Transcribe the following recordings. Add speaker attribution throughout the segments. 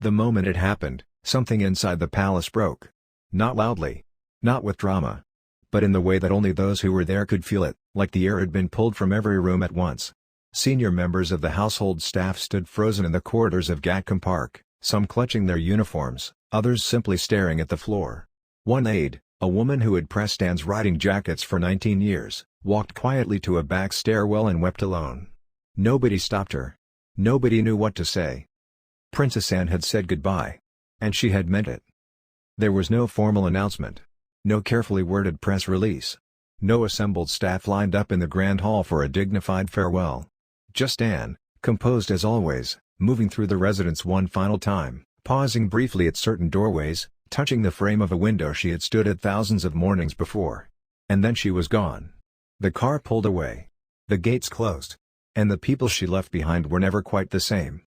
Speaker 1: The moment it happened, something inside the palace broke. Not loudly. Not with drama. But in the way that only those who were there could feel it, like the air had been pulled from every room at once. Senior members of the household staff stood frozen in the corridors of Gatcombe Park, some clutching their uniforms, others simply staring at the floor. One aide, a woman who had pressed Anne's riding jackets for 19 years, walked quietly to a back stairwell and wept alone. Nobody stopped her. Nobody knew what to say. Princess Anne had said goodbye. And she had meant it. There was no formal announcement. No carefully worded press release. No assembled staff lined up in the Grand Hall for a dignified farewell. Just Anne, composed as always, moving through the residence one final time, pausing briefly at certain doorways, touching the frame of a window she had stood at thousands of mornings before. And then she was gone. The car pulled away. The gates closed. And the people she left behind were never quite the same.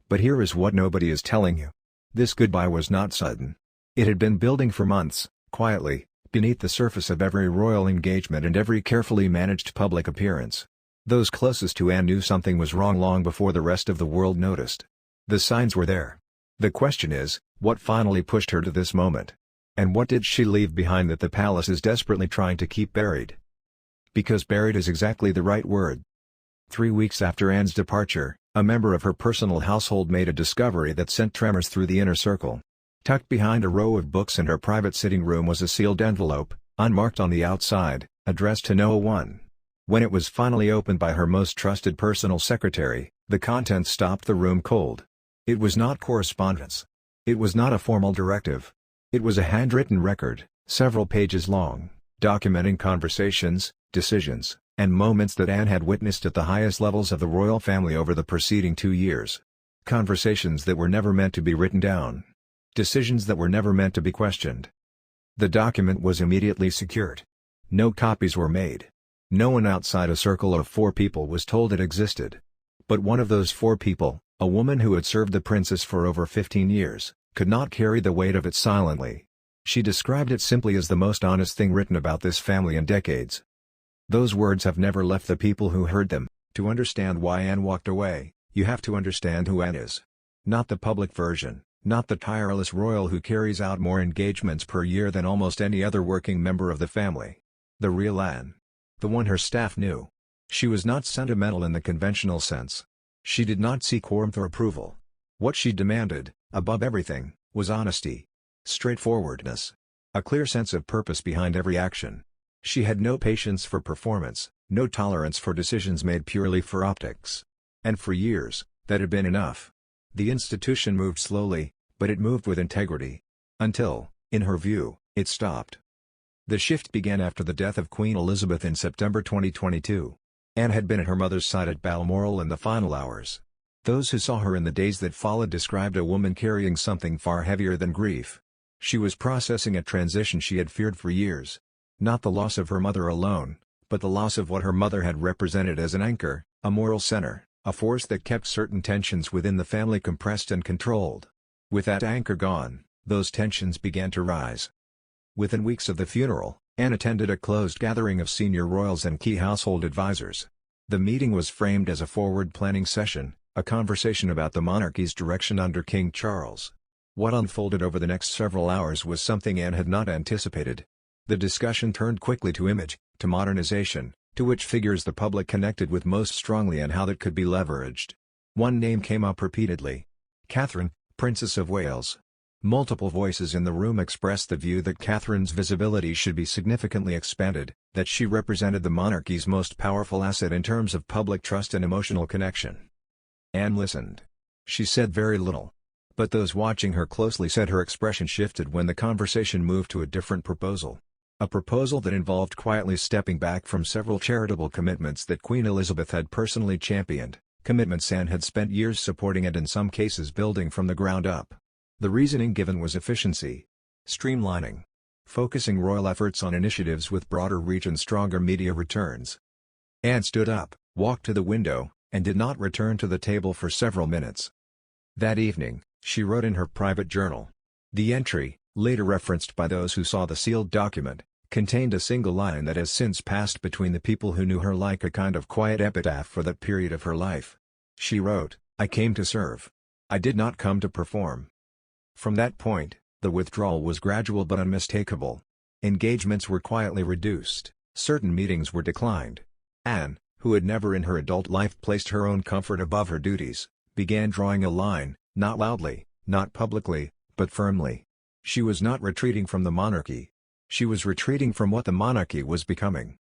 Speaker 1: But here is what nobody is telling you. This goodbye was not sudden. It had been building for months, quietly, beneath the surface of every royal engagement and every carefully managed public appearance. Those closest to Anne knew something was wrong long before the rest of the world noticed. The signs were there. The question is, what finally pushed her to this moment? And what did she leave behind that the palace is desperately trying to keep buried? Because buried is exactly the right word. 3 weeks after Anne's departure, a member of her personal household made a discovery that sent tremors through the inner circle. Tucked behind a row of books in her private sitting room was a sealed envelope, unmarked on the outside, addressed to no one. When it was finally opened by her most trusted personal secretary, the contents stopped the room cold. It was not correspondence. It was not a formal directive. It was a handwritten record, several pages long, documenting conversations, decisions, and moments that Anne had witnessed at the highest levels of the royal family over the preceding 2 years. Conversations that were never meant to be written down. Decisions that were never meant to be questioned. The document was immediately secured. No copies were made. No one outside a circle of 4 people was told it existed. But one of those 4 people, a woman who had served the princess for over 15 years, could not carry the weight of it silently. She described it simply as the most honest thing written about this family in decades. Those words have never left the people who heard them. To understand why Anne walked away, you have to understand who Anne is. Not the public version, not the tireless royal who carries out more engagements per year than almost any other working member of the family. The real Anne. The one her staff knew. She was not sentimental in the conventional sense. She did not seek warmth or approval. What she demanded, above everything, was honesty. Straightforwardness. A clear sense of purpose behind every action. She had no patience for performance, no tolerance for decisions made purely for optics. And for years, that had been enough. The institution moved slowly, but it moved with integrity. Until, in her view, it stopped. The shift began after the death of Queen Elizabeth in September 2022. Anne had been at her mother's side at Balmoral in the final hours. Those who saw her in the days that followed described a woman carrying something far heavier than grief. She was processing a transition she had feared for years. Not the loss of her mother alone, but the loss of what her mother had represented as an anchor, a moral center, a force that kept certain tensions within the family compressed and controlled. With that anchor gone, those tensions began to rise. Within weeks of the funeral, Anne attended a closed gathering of senior royals and key household advisors. The meeting was framed as a forward-planning session, a conversation about the monarchy's direction under King Charles. What unfolded over the next several hours was something Anne had not anticipated. The discussion turned quickly to image, to modernization, to which figures the public connected with most strongly and how that could be leveraged. One name came up repeatedly. Catherine, Princess of Wales. Multiple voices in the room expressed the view that Catherine's visibility should be significantly expanded, that she represented the monarchy's most powerful asset in terms of public trust and emotional connection. Anne listened. She said very little. But those watching her closely said her expression shifted when the conversation moved to a different proposal. A proposal that involved quietly stepping back from several charitable commitments that Queen Elizabeth had personally championed, commitments Anne had spent years supporting and in some cases building from the ground up. The reasoning given was efficiency. Streamlining. Focusing royal efforts on initiatives with broader reach and stronger media returns. Anne stood up, walked to the window, and did not return to the table for several minutes. That evening, she wrote in her private journal. The entry, later referenced by those who saw the sealed document, contained a single line that has since passed between the people who knew her like a kind of quiet epitaph for that period of her life. She wrote, "I came to serve. I did not come to perform." From that point, the withdrawal was gradual but unmistakable. Engagements were quietly reduced, certain meetings were declined. Anne, who had never in her adult life placed her own comfort above her duties, began drawing a line, not loudly, not publicly, but firmly. She was not retreating from the monarchy. She was retreating from what the monarchy was becoming.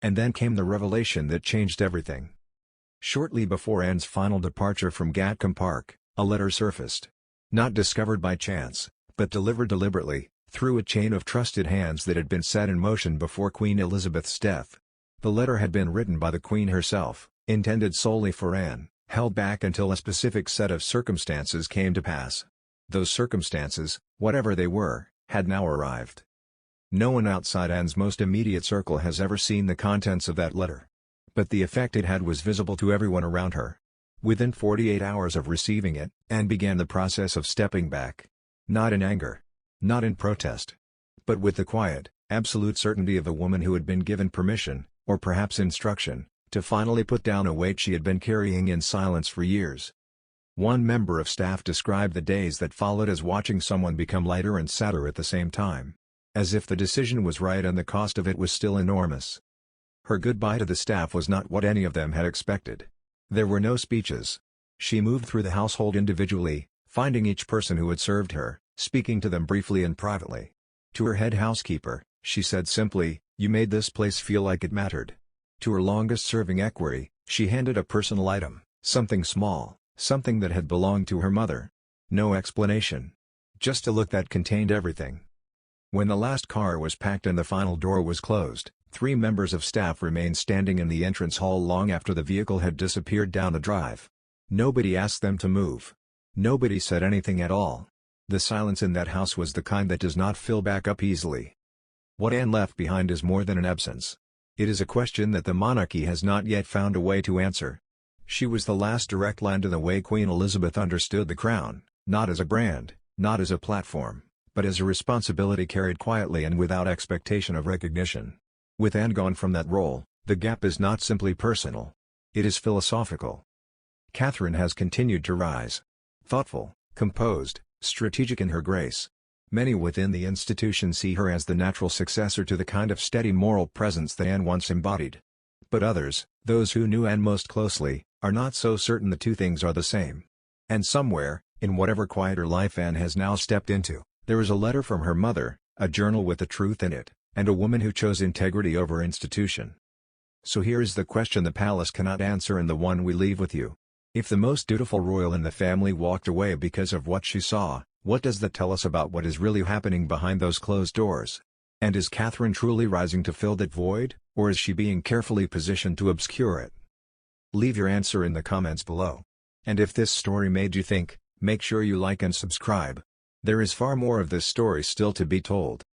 Speaker 1: And then came the revelation that changed everything. Shortly before Anne's final departure from Gatcombe Park, a letter surfaced. Not discovered by chance, but delivered deliberately, through a chain of trusted hands that had been set in motion before Queen Elizabeth's death. The letter had been written by the Queen herself, intended solely for Anne, held back until a specific set of circumstances came to pass. Those circumstances, whatever they were, had now arrived. No one outside Anne's most immediate circle has ever seen the contents of that letter. But the effect it had was visible to everyone around her. Within 48 hours of receiving it, Anne began the process of stepping back. Not in anger. Not in protest. But with the quiet, absolute certainty of a woman who had been given permission, or perhaps instruction, to finally put down a weight she had been carrying in silence for years. One member of staff described the days that followed as watching someone become lighter and sadder at the same time. As if the decision was right and the cost of it was still enormous. Her goodbye to the staff was not what any of them had expected. There were no speeches. She moved through the household individually, finding each person who had served her, speaking to them briefly and privately. To her head housekeeper, she said simply, "You made this place feel like it mattered." To her longest-serving equerry, she handed a personal item, something small, something that had belonged to her mother. No explanation. Just a look that contained everything. When the last car was packed and the final door was closed, 3 members of staff remained standing in the entrance hall long after the vehicle had disappeared down the drive. Nobody asked them to move. Nobody said anything at all. The silence in that house was the kind that does not fill back up easily. What Anne left behind is more than an absence. It is a question that the monarchy has not yet found a way to answer. She was the last direct line to the way Queen Elizabeth understood the crown, not as a brand, not as a platform, but as a responsibility carried quietly and without expectation of recognition. With Anne gone from that role, the gap is not simply personal. It is philosophical. Catherine has continued to rise. Thoughtful, composed, strategic in her grace. Many within the institution see her as the natural successor to the kind of steady moral presence that Anne once embodied. But others, those who knew Anne most closely, are not so certain the two things are the same. And somewhere, in whatever quieter life Anne has now stepped into, there is a letter from her mother, a journal with the truth in it, and a woman who chose integrity over institution. So here is the question the palace cannot answer and the one we leave with you. If the most dutiful royal in the family walked away because of what she saw, what does that tell us about what is really happening behind those closed doors? And is Catherine truly rising to fill that void, or is she being carefully positioned to obscure it? Leave your answer in the comments below. And if this story made you think, make sure you like and subscribe. There is far more of this story still to be told.